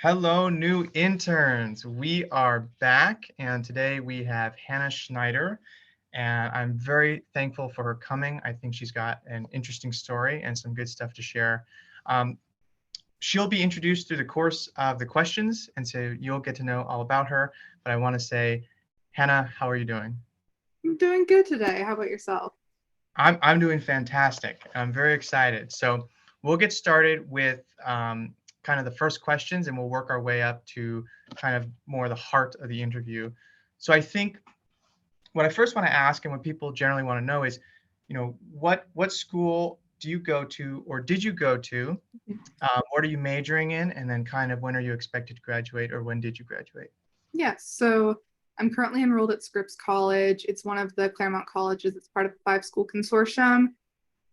Hello, new interns. We are back, and today we have Hannah Schneider, and I'm very thankful for her coming. I think she's got an interesting story and some good stuff to share. Um, she'll be introduced through the course of the questions, and so you'll get to know all about her. But I want to say, Hannah, how are you doing? I'm doing good today. How about yourself? I'm doing fantastic. I'm very excited. So we'll get started with kind of the first questions, and we'll work our way up to kind of more the heart of the interview. So I think what I first want to ask, and what people generally want to know is, what school do you go to, or did you go to? What are you majoring in, and then kind of when are you expected to graduate, or when did you graduate? Yes, so I'm currently enrolled at Scripps College. It's one of the Claremont colleges. It's part of the five-school consortium.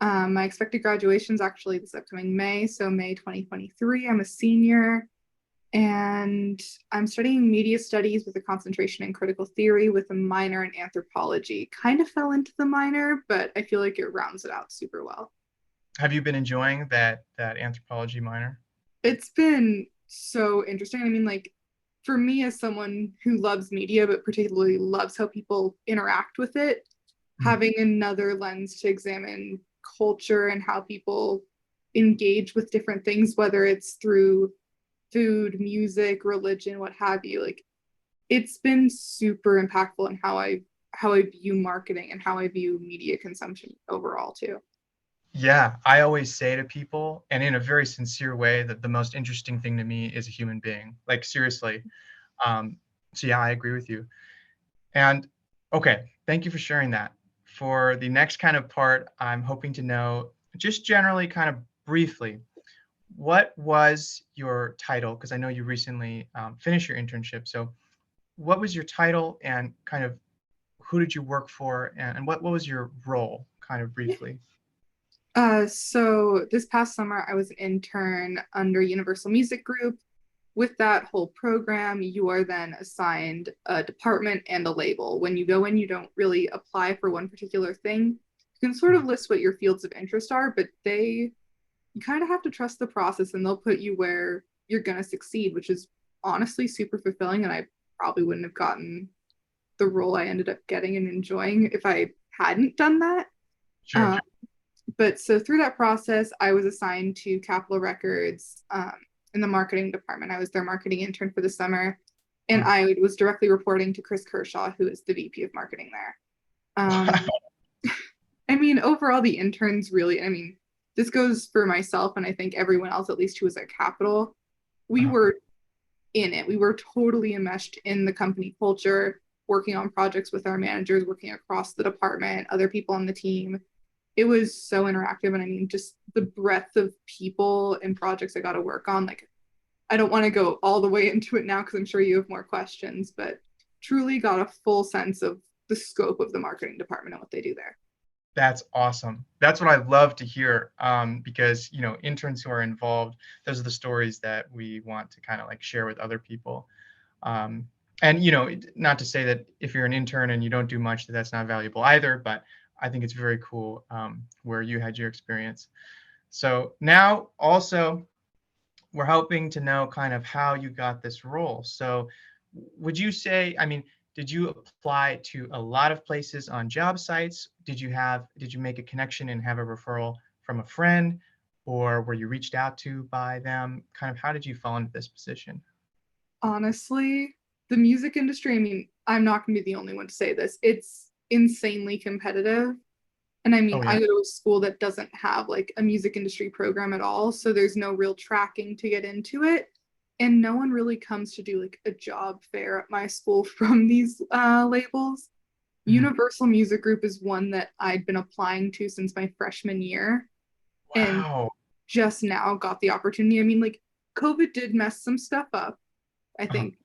My expected graduation is actually this upcoming May, so May 2023. I'm a senior, and I'm studying media studies with a concentration in critical theory with a minor in anthropology. Kind of fell into the minor, but I feel like it rounds it out super well. Have you been enjoying that anthropology minor? It's been so interesting. I mean, like, for me as someone who loves media, but particularly loves how people interact with it, Mhm. having another lens to examine culture and how people engage with different things, whether it's through food, music, religion, what have you, like it's been super impactful in how I view marketing and how I view media consumption overall too. Yeah, I always say to people, and in a very sincere way, that the most interesting thing to me is a human being. Like seriously. Um, so yeah, I agree with you. And okay, thank you for sharing that. For the next kind of part, I'm hoping to know just generally, kind of briefly, what was your title? Because I know you recently finished your internship. So what was your title, and kind of who did you work for, and what was your role, kind of briefly? So this past summer, I was an intern under Universal Music Group. With that whole program, you are then assigned a department and a label. When you go in, you don't really apply for one particular thing. You can sort of list what your fields of interest are, but you kind of have to trust the process and they'll put you where you're going to succeed, which is honestly super fulfilling. And I probably wouldn't have gotten the role I ended up getting and enjoying if I hadn't done that. Sure. Um, but so through that process, I was assigned to Capitol Records in the marketing department. I was their marketing intern for the summer, and Mm. I was directly reporting to Chris Kershaw, who is the VP of marketing there. Um, I mean, overall, the interns really, I mean, this goes for myself, and I think everyone else, at least who was at Capitol, we Uh, were in it. We were totally enmeshed in the company culture, working on projects with our managers, working across the department, other people on the team. It was so interactive. And I mean, just the breadth of people and projects I got to work on. Like, I don't want to go all the way into it now because I'm sure you have more questions, but truly got a full sense of the scope of the marketing department and what they do there. That's awesome. That's what I love to hear, because interns who are involved, those are the stories that we want to kind of like share with other people. Um, and not to say that if you're an intern and you don't do much, that's not valuable either. But I think it's very cool where you had your experience. So now also we're hoping to know kind of how you got this role. So would you say, I mean, did you apply to a lot of places on job sites? Did you make a connection and have a referral from a friend, or were you reached out to by them? Kind of how did you fall into this position? Honestly, the music industry, I mean, I'm not going to be the only one to say this. It's insanely competitive. And I mean, Oh I yeah. go to a school that doesn't have like a music industry program at all. So there's no real tracking to get into it. And no one really comes to do like a job fair at my school from these labels. Mhm. Universal Music Group is one that I'd been applying to since my freshman year and Wow. just now got the opportunity. I mean, like, COVID did mess some stuff up. I Uh-huh. think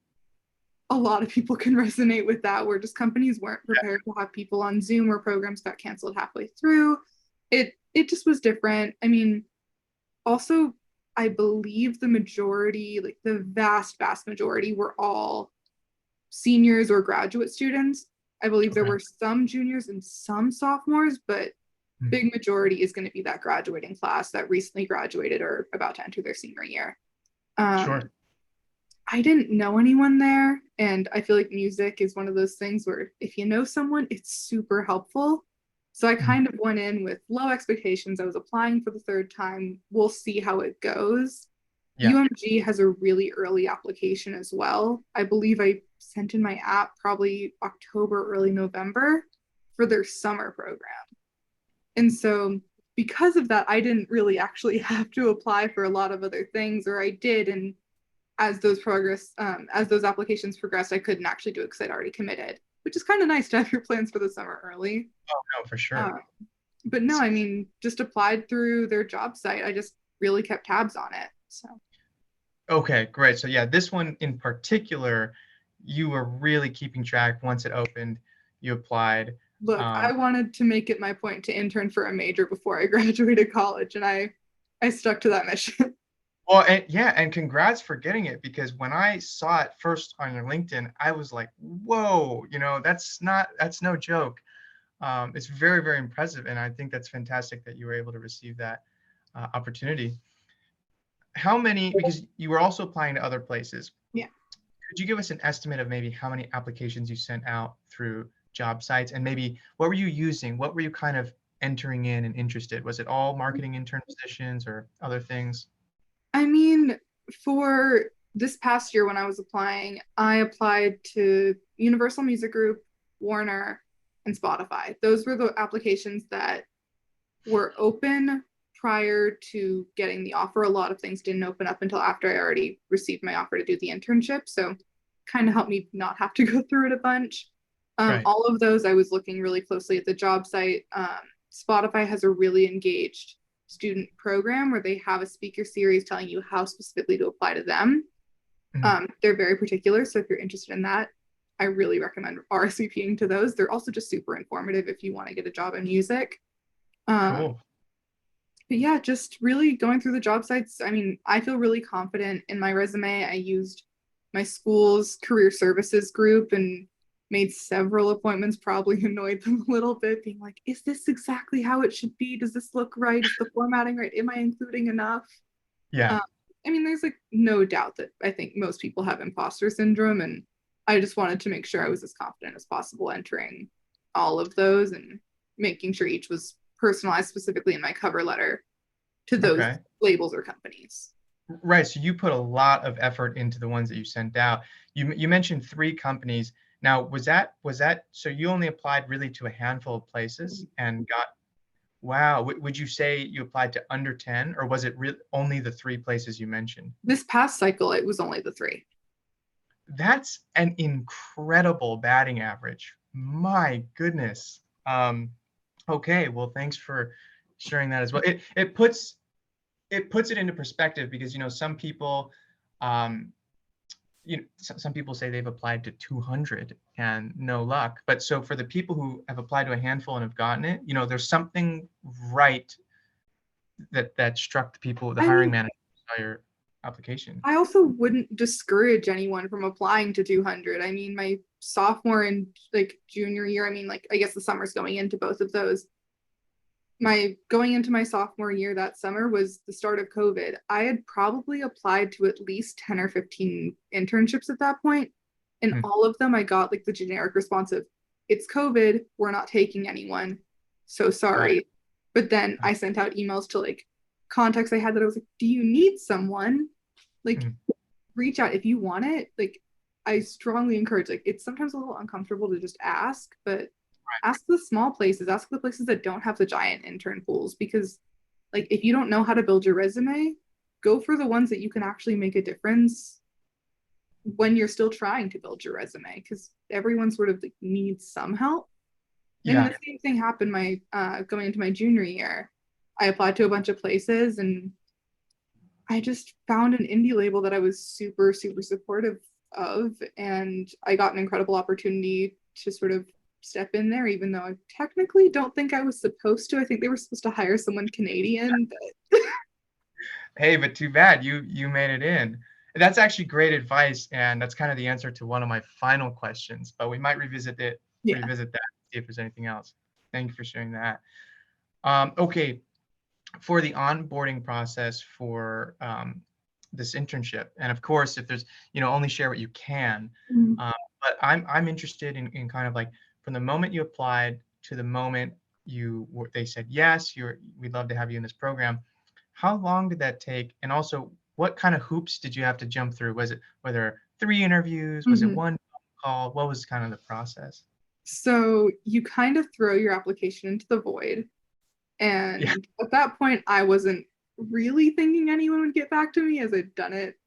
a lot of people can resonate with that, where just companies weren't Yeah. prepared to have people on Zoom or programs got canceled halfway through. It just was different. I mean, also I believe the majority, like the vast majority, were all seniors or graduate students. I believe there Okay. were some juniors and some sophomores, but Mm. big majority is going to be that graduating class that recently graduated or about to enter their senior year. Um, Sure. I didn't know anyone there, and I feel like music is one of those things where if you know someone, it's super helpful. So I Mhm. kind of went in with low expectations. I was applying for the third time. We'll see how it goes. Yeah. UMG has a really early application as well. I believe I sent in my app probably October, early November for their summer program. And so because of that, I didn't really actually have to apply for a lot of other things, or I did, and as those applications progressed, I couldn't actually do it because I'd already committed, which is kind of nice to have your plans for the summer early. Oh, no, for sure. Uh, but no, I mean, just applied through their job site. I just really kept tabs on it. So Okay, great. So yeah, this one in particular, you were really keeping track. Once it opened, you applied. look, I Um, wanted to make it my point to intern for a major before I graduated college, and I stuck to that mission. well, and yeah, and congrats for getting it, because when I saw it first on your LinkedIn, I was like, whoa, that's no joke. It's very, very impressive, and I think that's fantastic that you were able to receive that opportunity. How many? Because you were also applying to other places. Yeah. Could you give us an estimate of maybe how many applications you sent out through job sites, and maybe what were you using? What were you kind of entering in and interested? Was it all marketing intern positions or other things? I mean, for this past year when I was applying, I applied to Universal Music Group, Warner, and Spotify. Those were the applications that were open prior to getting the offer. A lot of things didn't open up until after I already received my offer to do the internship. So kind of helped me not have to go through it a bunch. Right. All of those, I was looking really closely at the job site. Spotify has a really engaged student program where they have a speaker series telling you how specifically to apply to them. Mhm. They're very particular. So if you're interested in that, I really recommend RSVPing to those. They're also just super informative if you want to get a job in music. Um, Cool. but yeah, just really going through the job sites. I mean, I feel really confident in my resume. I used my school's career services group and made several appointments, probably annoyed them a little bit, being like, is this exactly how it should be? Does this look right? Is the formatting right? Am I including enough? Yeah. Um, I mean, there's like no doubt that I think most people have imposter syndrome, and I just wanted to make sure I was as confident as possible entering all of those and making sure each was personalized specifically in my cover letter to those Okay. labels or companies. Right. So you put a lot of effort into the ones that you sent out. You mentioned three companies. Now, was that so you only applied really to a handful of places and got, wow. Would you say you applied to under 10, or was it really only the three places you mentioned? This past cycle, it was only the three. That's an incredible batting average. My goodness. Okay, well, thanks for sharing that as well. It puts it into perspective, because some people, um, some people say they've applied to 200 and no luck. But so for the people who have applied to a handful and have gotten it, there's something right that struck the people, the I hiring mean, manager who saw your application. I also wouldn't discourage anyone from applying to 200. I mean, my sophomore and like junior year, I mean, like, I guess the summer's going into both of those. My going into my sophomore year that summer was the start of COVID. I had probably applied to at least 10 or 15 internships at that point, and Hmm. all of them I got like the generic response of, it's COVID, we're not taking anyone, so Right. sorry. But then I sent out emails to like contacts I had that I was like, do you need someone? Like, Hmm. reach out if you want it. Like, I strongly encourage, like, it's sometimes a little uncomfortable to just ask, but ask the small places, ask the places that don't have the giant intern pools, because like if you don't know how to build your resume, go for the ones that you can actually make a difference when you're still trying to build your resume, because everyone sort of like needs some help. I mean, Yeah. the same thing happened my going into my junior year. I applied to a bunch of places and I just found an indie label that I was super, super supportive of. And I got an incredible opportunity to sort of step in there, even though I technically don't think I was supposed to. I think they were supposed to hire someone Canadian, but Hey, but too bad you made it in. That's actually great advice, and that's kind of the answer to one of my final questions. But we might yeah. revisit that, see if there's anything else. Thank you for sharing that. Okay, for the onboarding process for this internship. And of course, if there's, only share what you can. Mhm. But I'm interested in kind of like from the moment you applied to the moment they said yes, we'd love to have you in this program. How long did that take? And also, what kind of hoops did you have to jump through? Were there 3 interviews? Was it Mhm. one call? What was kind of the process? So you kind of throw your application into the void. Yeah. And at that point, I wasn't really thinking anyone would get back to me as I'd done it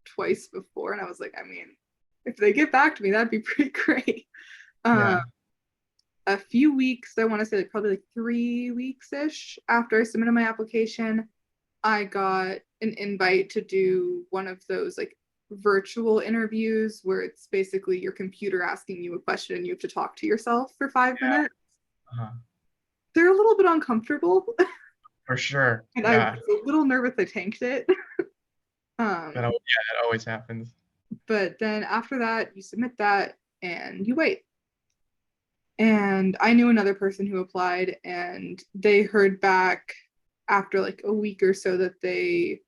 twice before. And I was like, I mean, if they get back to me, that'd be pretty great. Uh, Yeah. a few weeks, I want to say like probably like 3 weeks ish after I submitted my application, I got an invite to do one of those like virtual interviews where it's basically your computer asking you a question and you have to talk to yourself for 5 minutes. Uh-huh. They're a little bit uncomfortable, For sure. and I was Yeah. a little nervous I tanked it. Yeah, Um, that always happens. but then after that, you submit that and you wait. And I knew another person who applied, and they heard back after like a week or so that I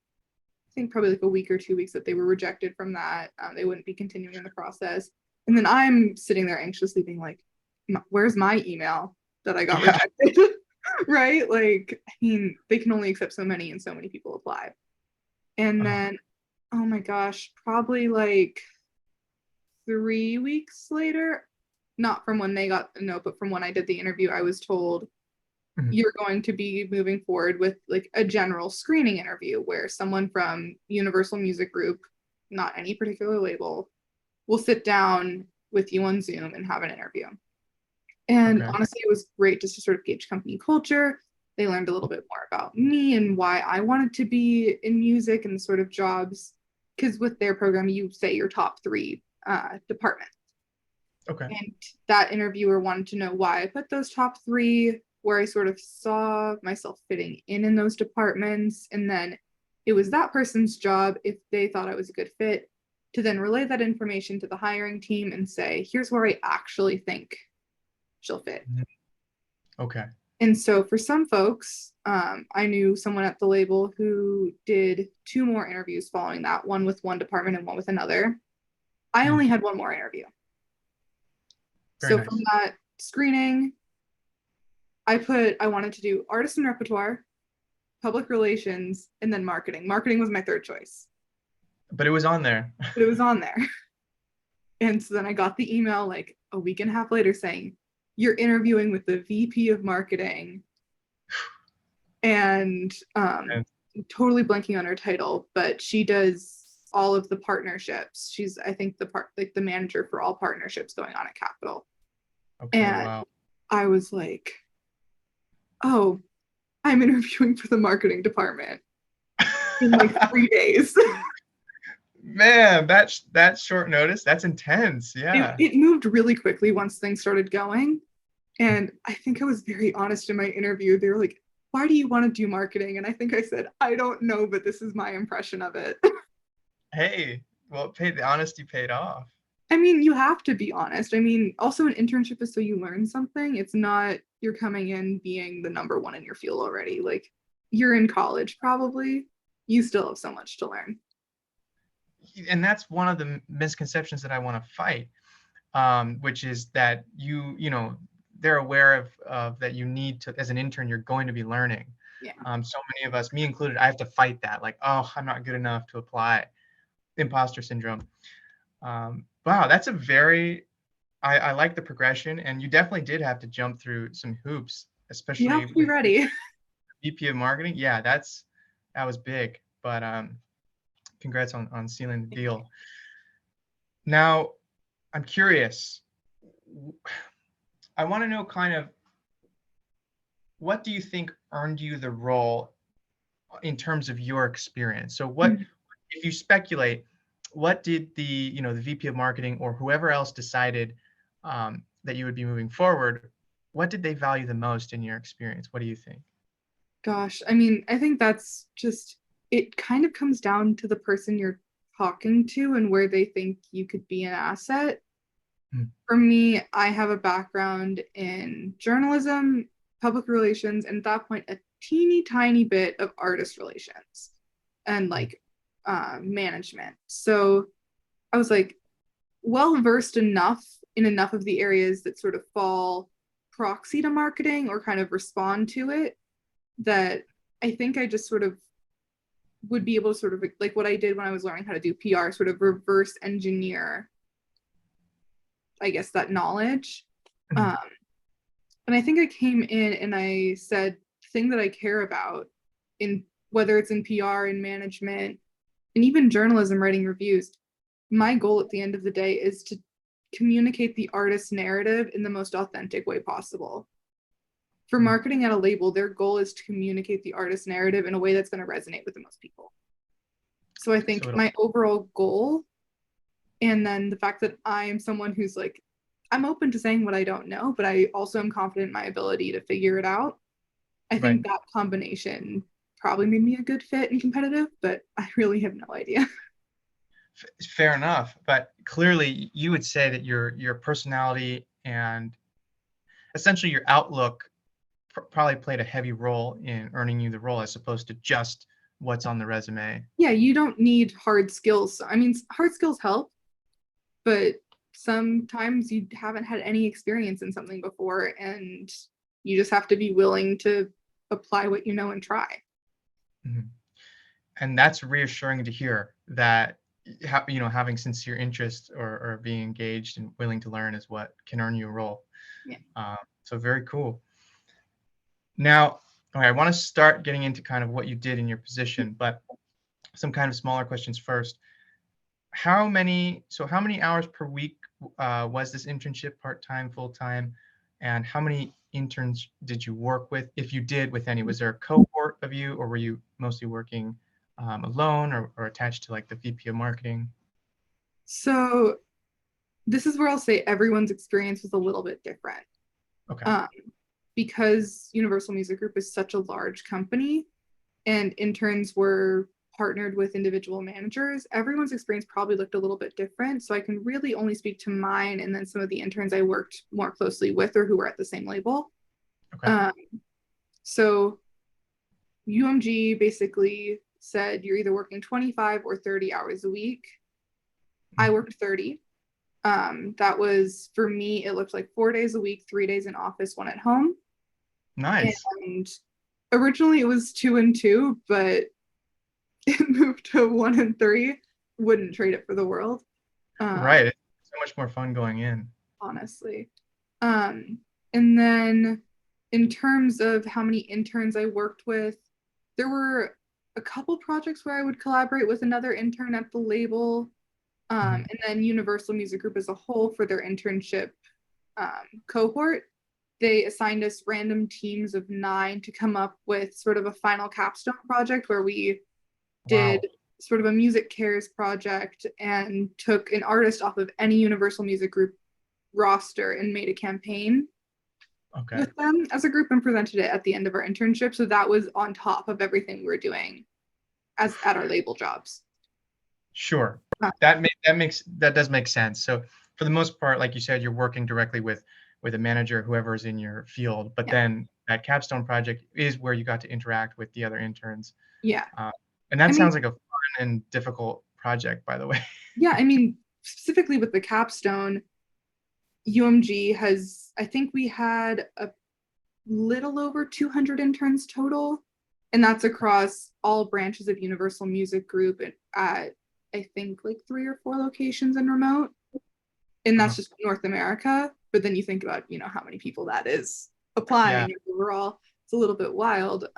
think probably like a week or 2 weeks that they were rejected from that. They wouldn't be continuing in the process. And then I'm sitting there anxiously being like, where's my email that I got Yeah. rejected? Right? Like, I mean, they can only accept so many and so many people apply. And Uh-huh. then, oh my gosh, probably like 3 weeks later, not from when they got the note, but from when I did the interview, I was told Mhm. you're going to be moving forward with like a general screening interview where someone from Universal Music Group, not any particular label, will sit down with you on Zoom and have an interview. And Okay. honestly, it was great just to sort of gauge company culture. They learned a little bit more about me and why I wanted to be in music and the sort of jobs. Because with their program, you say your top three departments. Okay. And that interviewer wanted to know why I put those top three, where I sort of saw myself fitting in those departments. And then it was that person's job, if they thought I was a good fit, to then relay that information to the hiring team and say, here's where I actually think she'll fit. Mhm. Okay. And so for some folks, I knew someone at the label who did two more interviews following that, one with one department and one with another. I Mhm. only had one more interview. Very So from nice. that screening, I wanted to do artist and repertoire, public relations, and then marketing. Marketing was my third choice, But it was on there. but it was on there. And so then I got the email like a week and a half later saying, you're interviewing with the VP of marketing, and And totally blanking on her title, but she does all of the partnerships. She's, I think, the part like the manager for all partnerships going on at Capital. okay, And wow. I was like, oh, I'm interviewing for the marketing department in like 3 days. Man, that's short notice. That's intense. Yeah. It moved really quickly once things started going. And I think I was very honest in my interview. They were like, why do you want to do marketing? And I think I said, I don't know, but this is my impression of it. Hey, well, the honesty paid off. I mean, you have to be honest. I mean, also an internship is so you learn something. It's not you're coming in being the number one in your field already. Like you're in college probably. You still have so much to learn. And that's one of the misconceptions that I want to fight, which is that they're aware of that you need to, as an intern, you're going to be learning. Yeah. So many of us, me included, I have to fight that, like, oh, I'm not good enough to apply. Imposter syndrome. Wow, that's a very, I like the progression, and you definitely did have to jump through some hoops, You especially have to be with ready. VP of marketing. Yeah, that was big, but congrats on sealing the deal. Now, I'm curious. I want to know kind of what do you think earned you the role in terms of your experience? So what, if you speculate, what did the VP of marketing or whoever else decided that you would be moving forward, what did they value the most in your experience? What do you think? Gosh, I mean, I think that's just it kind of comes down to the person you're talking to and where they think you could be an asset. Mm. For me, I have a background in journalism, public relations, and at that point, a teeny tiny bit of artist relations and Mm. like management. So I was like well versed enough in enough of the areas that sort of fall proxy to marketing or kind of respond to it that I think I just sort of would be able to sort of like what I did when I was learning how to do PR, sort of reverse engineer, I guess, that knowledge. Mhm. Um, and I think I came in and I said, the thing that I care about in whether it's in PR and management and even journalism, writing reviews, my goal at the end of the day is to communicate the artist's narrative in the most authentic way possible. For Mhm. marketing at a label, their goal is to communicate the artist's narrative in a way that's going to resonate with the most people. So I So think it'll my overall goal, and then the fact that I am someone who's like, I'm open to saying what I don't know, but I also am confident in my ability to figure it out. I right. think that combination probably made me a good fit and competitive, but I really have no idea. Fair enough, but clearly you would say that your personality and essentially your outlook probably played a heavy role in earning you the role as opposed to just what's on the resume. Yeah, you don't need hard skills. I mean, hard skills help, but sometimes you haven't had any experience in something before and you just have to be willing to apply what you know and try. Mhm. And that's reassuring to hear that having sincere interest or being engaged and willing to learn is what can earn you a role. Yeah. So very cool. Now, okay, I want to start getting into kind of what you did in your position, but some kind of smaller questions first. How many hours per week was this internship, part-time, full-time, and how many interns did you work with, if you did with any? Was there a cohort of you, or were you mostly working alone or attached to like the VP of marketing? So this is where I'll say everyone's experience was a little bit different. Okay. Um, because Universal Music Group is such a large company and interns were partnered with individual managers, everyone's experience probably looked a little bit different. So I can really only speak to mine and then some of the interns I worked more closely with or who were at the same label. Okay. Um, so UMG basically said you're either working 25 or 30 hours a week. I Mm. worked 30. That was for me, it looked like 4 days a week, 3 days in office, one at home. Nice. And originally it was 2 and 2, but it moved to 1 and 3. Wouldn't trade it for the world. Right. Um, It's so much more fun going in. honestly. Um, and then in terms of how many interns I worked with, there were a couple projects where I would collaborate with another intern at the label. Mhm. And then Universal Music Group as a whole for their internship cohort. They assigned us random teams of 9 to come up with sort of a final capstone project where we did Wow. sort of a music cares project and took an artist off of any Universal Music Group roster and made a campaign Okay. with them as a group and presented it at the end of our internship. So that was on top of everything we were doing as at our label jobs. Sure. Uh, That does make sense. So for the most part, like you said, you're working directly with a manager, whoever's in your field. But yeah, then that capstone project is where you got to interact with the other interns. yeah. Uh, and that I mean, sounds like a fun and difficult project, by the way. yeah. I mean, specifically with the capstone, UMG has. I think we had a little over 200 interns total, and that's across all branches of Universal Music Group at I think like 3 or 4 locations in remote, and that's Uh-huh. just North America. But then you think about how many people that is Yeah. applying overall, it's a little bit wild.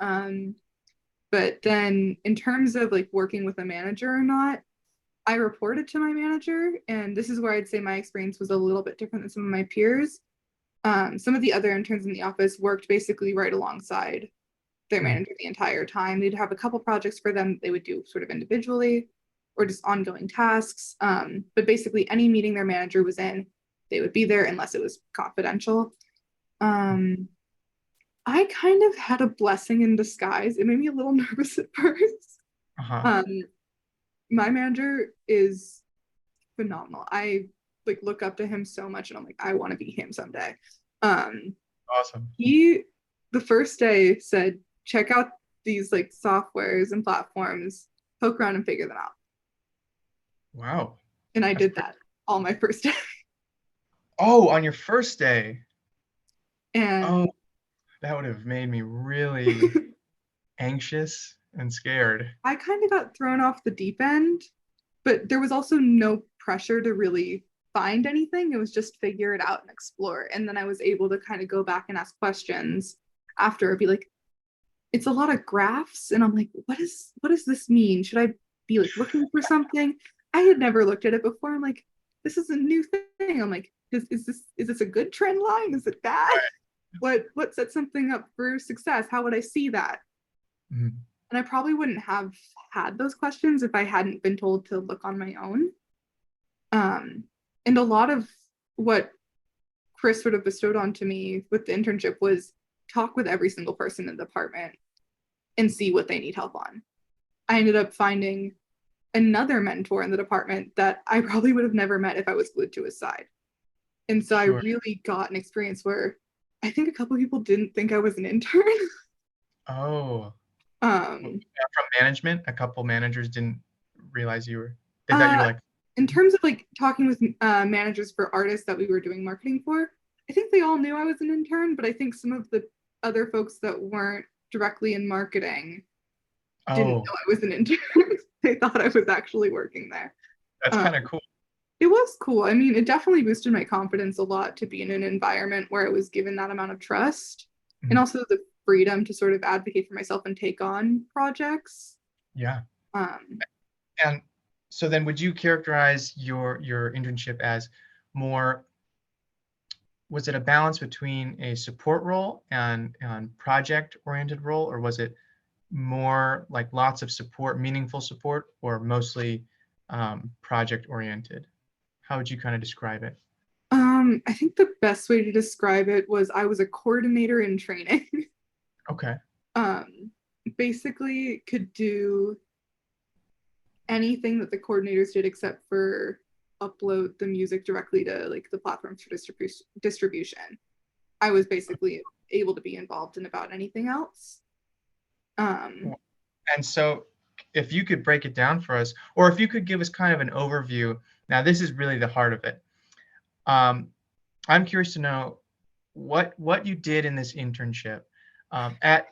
But then in terms of like working with a manager or not, I reported to my manager, and this is where I'd say my experience was a little bit different than some of my peers. Some of the other interns in the office worked basically right alongside their Mm. manager the entire time. They'd have a couple projects for them they would do sort of individually or just ongoing tasks. But basically, any meeting their manager was in, they would be there unless it was confidential. Um, I kind of had a blessing in disguise. It made me a little nervous at first. Uh-huh. Um, my manager is phenomenal. I like look up to him so much, and I'm like, I want to be him someday. Um, Awesome. he the first day said, check out these like softwares and platforms, poke around and figure them out. Wow. And I That's did pretty. that all my first day. Oh, on your first day. Oh, And that would have made me really anxious and scared. I kind of got thrown off the deep end, but there was also no pressure to really find anything. It was just figure it out and explore. And then I was able to kind of go back and ask questions after. I'd be like, it's a lot of graphs, and I'm like, what does this mean? Should I be like looking for something? I had never looked at it before. I'm like, this is a new thing. I'm like, is this a good trend line? Is it bad? What sets something up for success? How would I see that? Mhm. And I probably wouldn't have had those questions if I hadn't been told to look on my own. Um, and a lot of what Chris sort of bestowed onto me with the internship was talk with every single person in the department and see what they need help on. I ended up finding another mentor in the department that I probably would have never met if I was glued to his side. And so I Sure. really got an experience where I think a couple of people didn't think I was an intern. Oh, um, from management, a couple managers didn't realize you were. They thought you were uh, like. in terms of like talking with managers for artists that we were doing marketing for, I think they all knew I was an intern, but I think some of the other folks that weren't directly in marketing didn't know Oh, I was an intern. They thought I was actually working there. that's Um, kind of cool. it was cool. I mean, it definitely boosted my confidence a lot to be in an environment where I was given that amount of trust and Mhm. also the freedom to sort of advocate for myself and take on projects. Yeah. Um, And so then would you characterize your internship as more, was it a balance between a support role and project oriented role, or was it more like lots of support, meaningful support, or mostly project oriented? How would you kind of describe it? I think the best way to describe it was I was a coordinator in training. Okay. um, Basically, could do anything that the coordinators did except for upload the music directly to like the platforms for distribution. I was basically able to be involved in about anything else. Um, And so if you could break it down for us, or if you could give us kind of an overview. Now this is really the heart of it. um, I'm curious to know what you did in this internship, at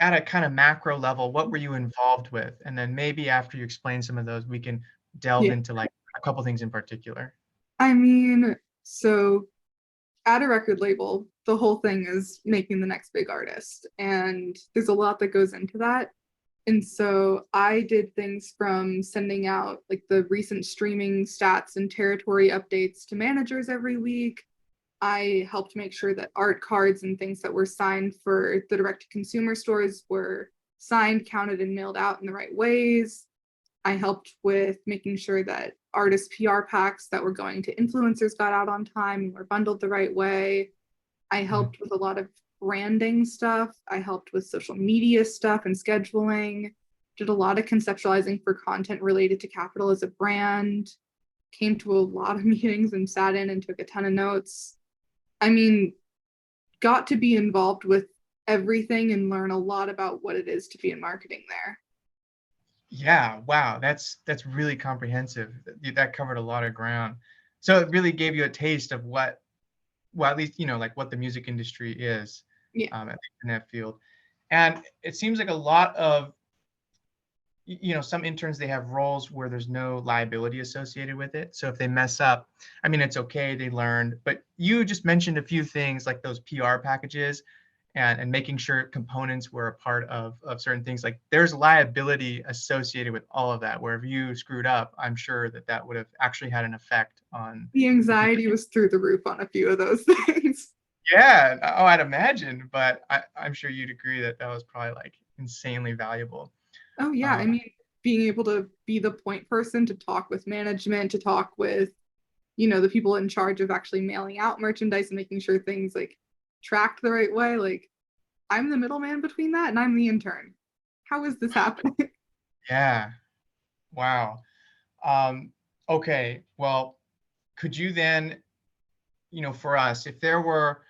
at a kind of macro level. What were you involved with? And then maybe after you explain some of those, we can delve yeah, into like a couple things in particular. I mean, so at a record label, the whole thing is making the next big artist, and there's a lot that goes into that. And so I did things from sending out like the recent streaming stats and territory updates to managers every week. I helped make sure that art cards and things that were signed for the direct to consumer stores were signed, counted, and mailed out in the right ways. I helped with making sure that artist PR packs that were going to influencers got out on time and were bundled the right way. I Mhm. helped with a lot of branding stuff. I helped with social media stuff and scheduling. Did a lot of conceptualizing for content related to Capital as a brand. Came to a lot of meetings and sat in and took a ton of notes. I mean, got to be involved with everything and learn a lot about what it is to be in marketing there. Yeah, wow, that's really comprehensive. That covered a lot of ground. So it really gave you a taste of what, well, at least like what the music industry is, Yeah. at least in that field. And it seems like a lot of, some interns, they have roles where there's no liability associated with it. So if they mess up, I mean, it's okay, they learned. But you just mentioned a few things like those PR packages and making sure components were a part of certain things. Like there's liability associated with all of that, where if you screwed up, I'm sure that that would have actually had an effect on The the people. anxiety was through the roof on a few of those things. Yeah, oh, I'd imagine, but I'm sure you'd agree that that was probably like insanely valuable. Oh, yeah. Uh, I mean, being able to be the point person to talk with management, to talk with, the people in charge of actually mailing out merchandise and making sure things like tracked the right way. Like, I'm the middleman between that and I'm the intern. How is this happening? yeah, wow. Um, okay, well, could you then, for us, if there were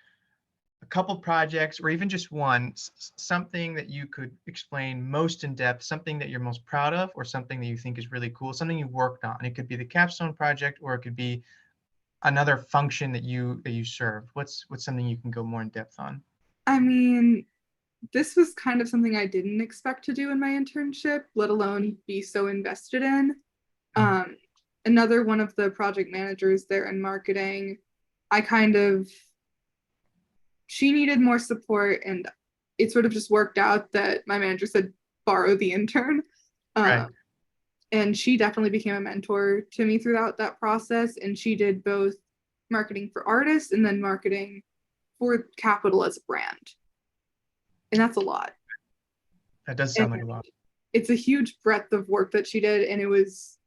a couple projects or even just one, something that you could explain most in depth, something that you're most proud of, or something that you think is really cool, something you worked on. It could be the capstone project, or it could be another function that you serve. What's something you can go more in depth on? I mean, this was kind of something I didn't expect to do in my internship, let alone be so invested in. Mm. Um, Another one of the project managers there in marketing, I kind of, she needed more support, and it sort of just worked out that my manager said, borrow the intern. Right. Um, and she definitely became a mentor to me throughout that process. And she did both marketing for artists and then marketing for Capital as a brand. And that's a lot. That does And sound like a lot. it's a huge breadth of work that she did. And it was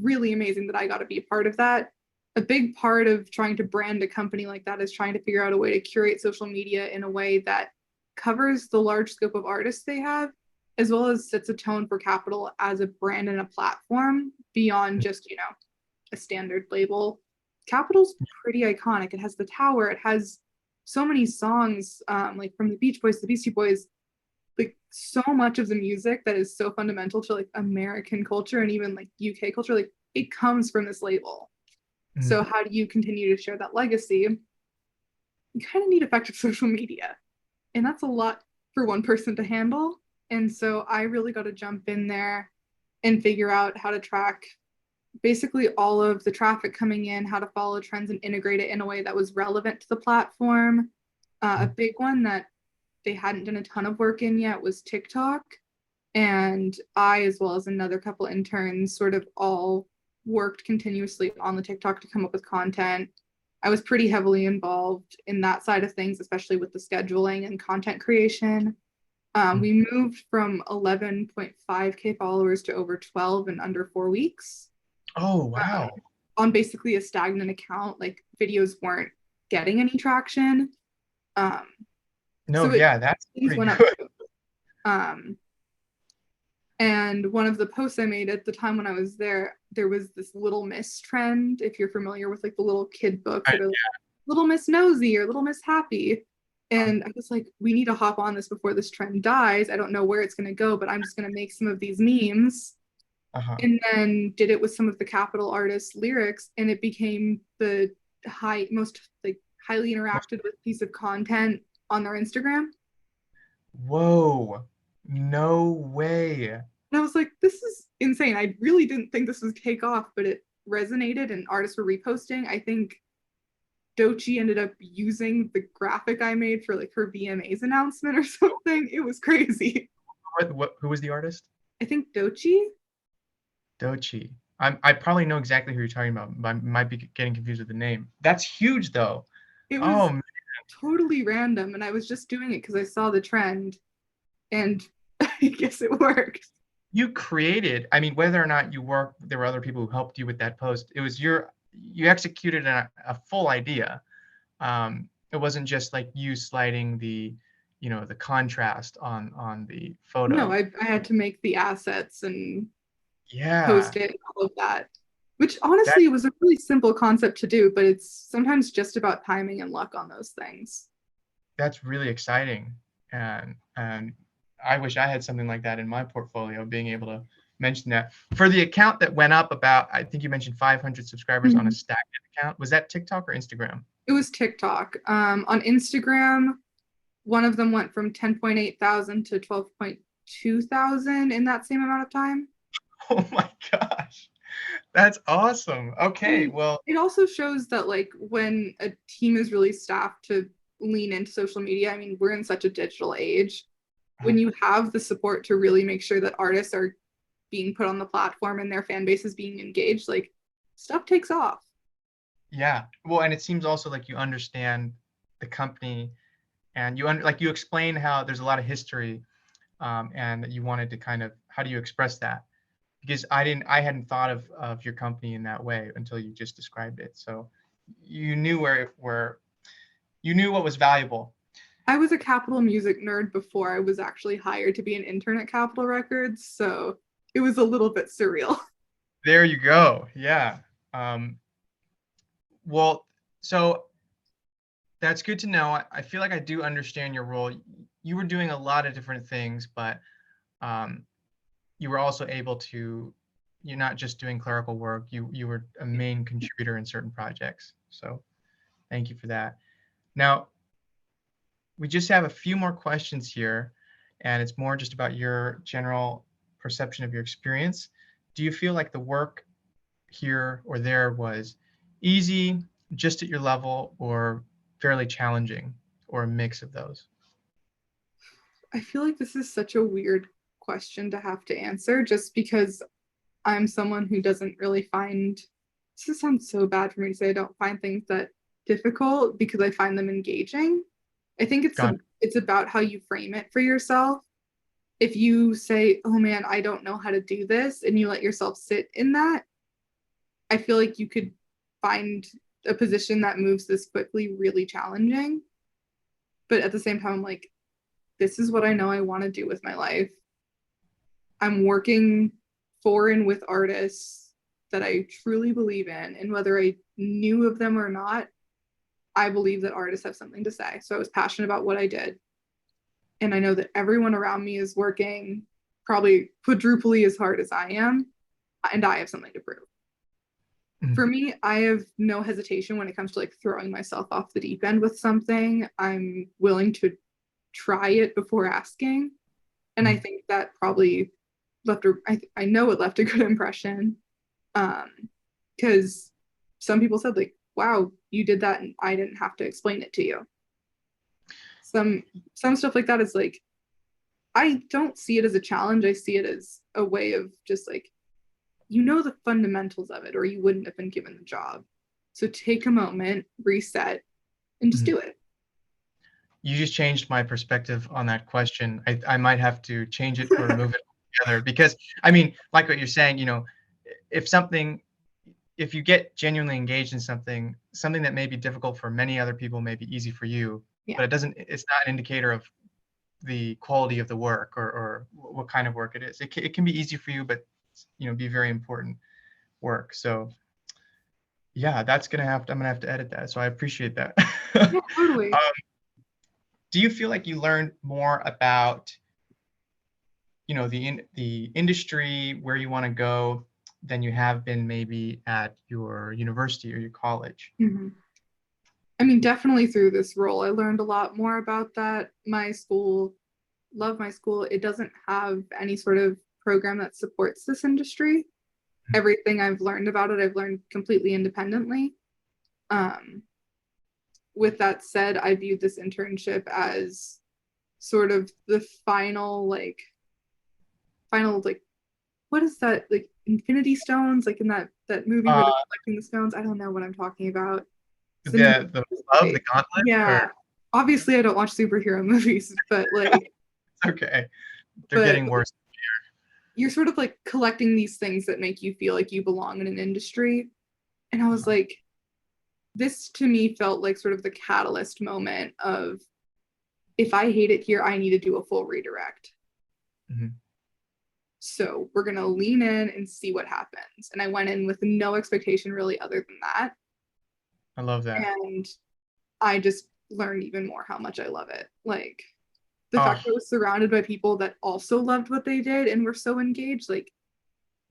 really amazing that I got to be a part of that. A big part of trying to brand a company like that is trying to figure out a way to curate social media in a way that covers the large scope of artists they have, as well as sets a tone for Capital as a brand and a platform beyond just, a standard label. Capital's pretty iconic. It has the tower, it has so many songs, like from the Beach Boys to the Beastie Boys, like so much of the music that is so fundamental to like American culture and even like UK culture, like it comes from this label. Mm. So how do you continue to share that legacy? You kind of need effective social media. And that's a lot for one person to handle. And so I really got to jump in there and figure out how to track basically all of the traffic coming in, how to follow trends and integrate it in a way that was relevant to the platform. A Mm. big one that they hadn't done a ton of work in yet was TikTok. And I, as well as another couple interns, sort of all worked continuously on the TikTok to come up with content. I was pretty heavily involved in that side of things, especially with the scheduling and content creation. Mm. We moved from 11.5K followers to over 12 in under 4 weeks, Oh, um, wow. on basically a stagnant account. Like videos weren't getting any traction. Um, No, so it yeah, that's things pretty went up good. too. Um, And one of the posts I made at the time when I was there, there was this Little Miss trend. If you're familiar with like the little kid books Right. that are like, Little Miss Nosy or Little Miss Happy. And I was like, we need to hop on this before this trend dies. I don't know where it's going to go, but I'm just going to make some of these memes. Uh-huh. And then did it with some of the Capital artists' lyrics, and it became the most like highly interacted with piece of content on their Instagram. Whoa. No way. And I was like, this is insane. I really didn't think this would take off, but it resonated and artists were reposting. I think Dochi ended up using the graphic I made for like her VMAs announcement or something. It was crazy. Who was the artist? I think Dochi, Dochi. I probably know exactly who you're talking about, but I might be getting confused with the name. That's huge though. it Oh, was totally random. And I was just doing it because I saw the trend and I guess it worked. you created, I mean, whether or not you work, there were other people who helped you with that post. It was you executed a full idea. It wasn't just like you sliding the contrast on the No, photo. I had to make the assets and post Yeah, it, all of that, which that honestly was a really simple concept to do, but it's sometimes just about timing and luck on those things. that's really exciting. And I wish I had something like that in my portfolio, being able to mention that. For the account that went up about, I think you mentioned 500 subscribers on a Mhm. stagnant account. Was that TikTok or Instagram? It was TikTok. On Instagram, one of them went from 10.8 thousand to 12.2 thousand in that same amount of time. Oh my gosh. That's awesome. Okay, And well, it also shows that like when a team is really staffed to lean into social media, I mean, we're in such a digital age. When you have the support to really make sure that artists are being put on the platform and their fan base is being engaged, like stuff takes off. yeah. Well, and it seems also like you understand the company, and like you explain how there's a lot of history, and that you wanted to kind of, how do you express that? Because I hadn't thought of your company in that way until you just described it. So you knew where you knew what was valuable. I was a Capitol music nerd before I was actually hired to be an intern at Capitol Records, so it was a little bit surreal. There you go. Yeah. Well, so That's good to know. I feel like I do understand your role. You were doing a lot of different things, but um, you were also able to. You're not just doing clerical work. You were a main contributor in certain projects. So thank you for that. Now we just have a few more questions here, and it's more just about your general perception of your experience. Do you feel like the work here or there was easy, just at your level, or fairly challenging, or a mix of those? I feel like this is such a weird question to have to answer just because I'm someone who doesn't really find this sounds so bad for me to say I don't find things that difficult because I find them engaging. I think Got it. it's about how you frame it for yourself. If you say, "Oh man, I don't know how to do this," and you let yourself sit in that, I feel like you could find a position that moves this quickly really challenging. But at the same time, I'm like, this is what I know I want to do with my life. I'm working for and with artists that I truly believe in. And whether I knew of them or not, I believe that artists have something to say. So I was passionate about what I did. And I know that everyone around me is working probably quadruply as hard as I am. And I have something to prove. Mhm. For me, I have no hesitation when it comes to like throwing myself off the deep end with something. I'm willing to try it before asking. And I Mhm. think that probably I know it left a good impression. Because some people said like, wow, you did that and I didn't have to explain it to you. Some some stuff like that is like, I don't see it as a challenge. I see it as a way of just like, you know the fundamentals of it, or you wouldn't have been given the job. So take a moment, reset, and just Mhm. do it. You just changed my perspective on that question. I might have to change it or remove it altogether because, I mean, like what you're saying, if something, if you get genuinely engaged in something, something that may be difficult for many other people may be easy for you, Yeah. but it's not an indicator of the quality of the work or what kind of work it is. It can be easy for you, but, be very important work. So yeah, I'm gonna have to edit that. So I appreciate that. Yeah, totally. Do you feel like you learned more about, the industry where you want to go than you have been maybe at your university or your college? Mm-hmm. I mean, definitely through this role, I learned a lot more about that. My school, love my school. It doesn't have any sort of program that supports this industry. Everything I've learned about it, I've learned completely independently. Um, with that said, I viewed this internship as sort of the final like what is that like Infinity Stones like in that movie where they're Uh, collecting the stones. I don't know what I'm talking about. It's the movie. the love, the gauntlet, or Yeah, obviously I don't watch superhero movies, but like okay, they're but getting worse. you're sort of like collecting these things that make you feel like you belong in an industry. And I was Uh, like, this to me felt like sort of the catalyst moment of if I hate it here, I need to do a full redirect. mhm. So we're going to lean in and see what happens. And I went in with no expectation really other than that. I love that. And I just learned even more how much I love it. Like the Oh, fact that I was surrounded by people that also loved what they did and were so engaged. Like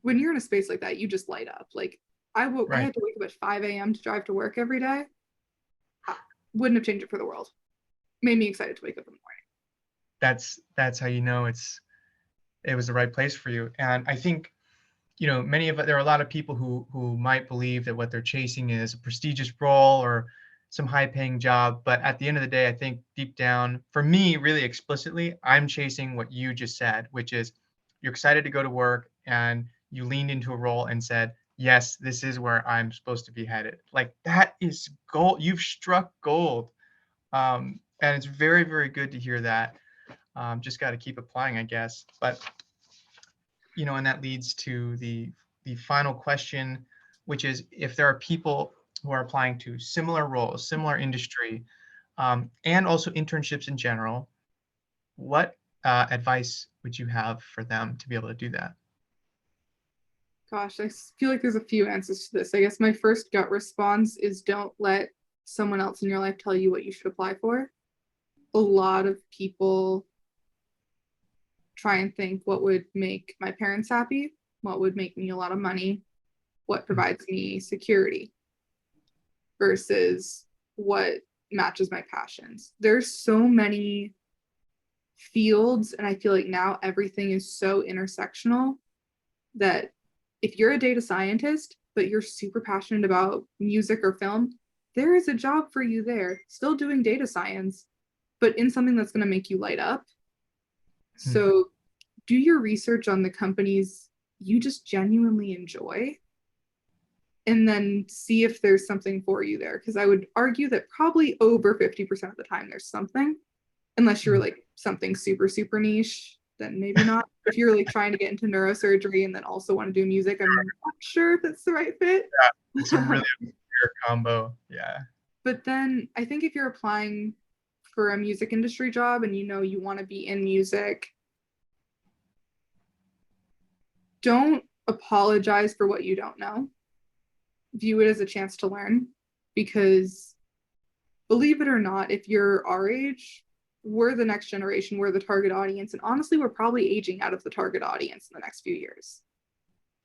when you're in a space like that, you just light up. Like I right. had to wake up at 5 a.m. to drive to work every day. I wouldn't have changed it for the world. Made me excited to wake up in the That's how you know it was the right place for you. And I think, there are a lot of people who might believe that what they're chasing is a prestigious role or some high paying job, but at the end of the day, I think deep down, for me, really explicitly, I'm chasing what you just said, which is you're excited to go to work and you leaned into a role and said, yes, this is where I'm supposed to be headed. Like that is gold. You've struck gold. And it's very, very good to hear that. Just got to keep applying, I guess. But and that leads to the final question, which is if there are people who are applying to similar roles, similar industry, and also internships in general, what advice would you have for them to be able to do that? Gosh, I feel like there's a few answers to this. I guess my first gut response is don't let someone else in your life tell you what you should apply for. A lot of people try and think what would make my parents happy, what would make me a lot of money, what provides me security versus what matches my passions. There's so many fields, and I feel like now everything is so intersectional that if you're a data scientist, but you're super passionate about music or film, there is a job for you there, still doing data science, but in something that's going to make you light up. So do your research on the companies you just genuinely enjoy and then see if there's something for you there. Because I would argue that probably over 50% of the time there's something, unless you're like something super, super niche, then maybe not. If you're like trying to get into neurosurgery and then also want to do music, I'm not sure if it's the right fit. Yeah, it's a really weird combo. Yeah. But then I think if you're applying for a music industry job and you know you want to be in music, don't apologize for what you don't know. View it as a chance to learn, because believe it or not, if you're our age, we're the next generation, we're the target audience, and honestly, we're probably aging out of the target audience in the next few years.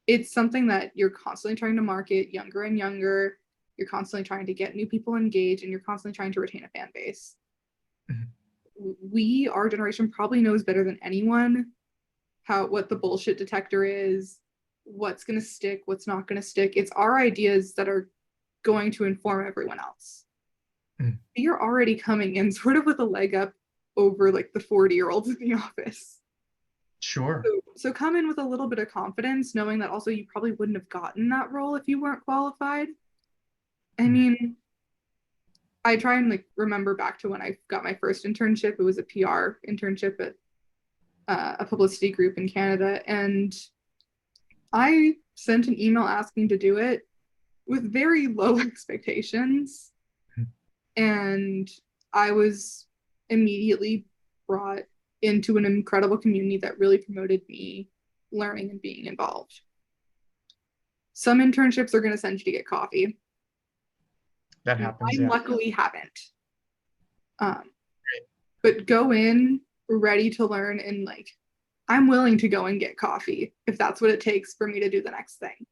It's something that you're constantly trying to market younger and younger. You're constantly trying to get new people engaged, and you're constantly trying to retain a fan base. We, our generation, probably knows better than anyone what the bullshit detector is, what's going to stick, what's not going to stick. It's our ideas that are going to inform everyone else. You're already coming in sort of with a leg up over like the 40-year-olds in the office. Sure. So come in with a little bit of confidence, knowing that also you probably wouldn't have gotten that role if you weren't qualified. I mean, I try and like remember back to when I got my first internship. It was a PR internship at a publicity group in Canada, and I sent an email asking to do it with very low expectations, and I was immediately brought into an incredible community that really promoted me learning and being involved. Some internships are going to send you to get coffee. That happens. I Yeah. luckily haven't. But go in ready to learn, and like, I'm willing to go and get coffee if that's what it takes for me to do the next thing.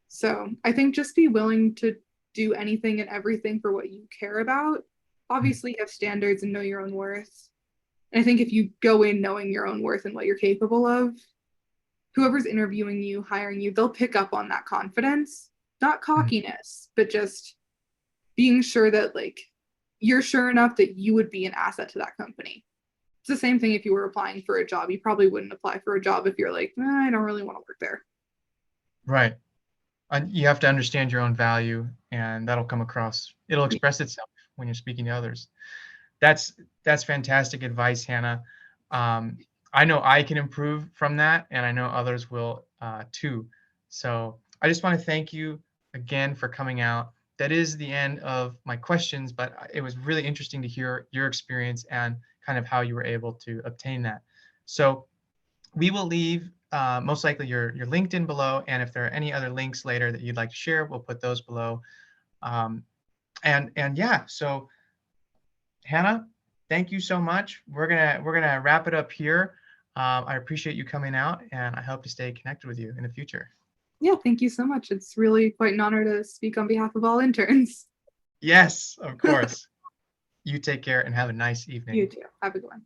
So I think just be willing to do anything and everything for what you care about. Obviously, you have standards and know your own worth. And I think if you go in knowing your own worth and what you're capable of, whoever's interviewing you, hiring you, they'll pick up on that confidence, not cockiness, but just being sure that like you're sure enough that you would be an asset to that company. It's the same thing if you were applying for a job. You probably wouldn't apply for a job if you're like, I don't really want to work there. Right. And you have to understand your own value, and that'll come across. It'll express itself when you're speaking to others. That's fantastic advice, Hannah. I know I can improve from that, and I know others will too. So I just want to thank you again for coming out. That is the end of my questions, but it was really interesting to hear your experience and kind of how you were able to obtain that. So we will leave most likely your LinkedIn below, and if there are any other links later that you'd like to share, we'll put those below. And yeah, so Hannah, thank you so much. We're gonna wrap it up here. I appreciate you coming out, and I hope to stay connected with you in the future. Yeah, thank you so much. It's really quite an honor to speak on behalf of all interns. Yes, of course. You take care and have a nice evening. You too. Have a good one.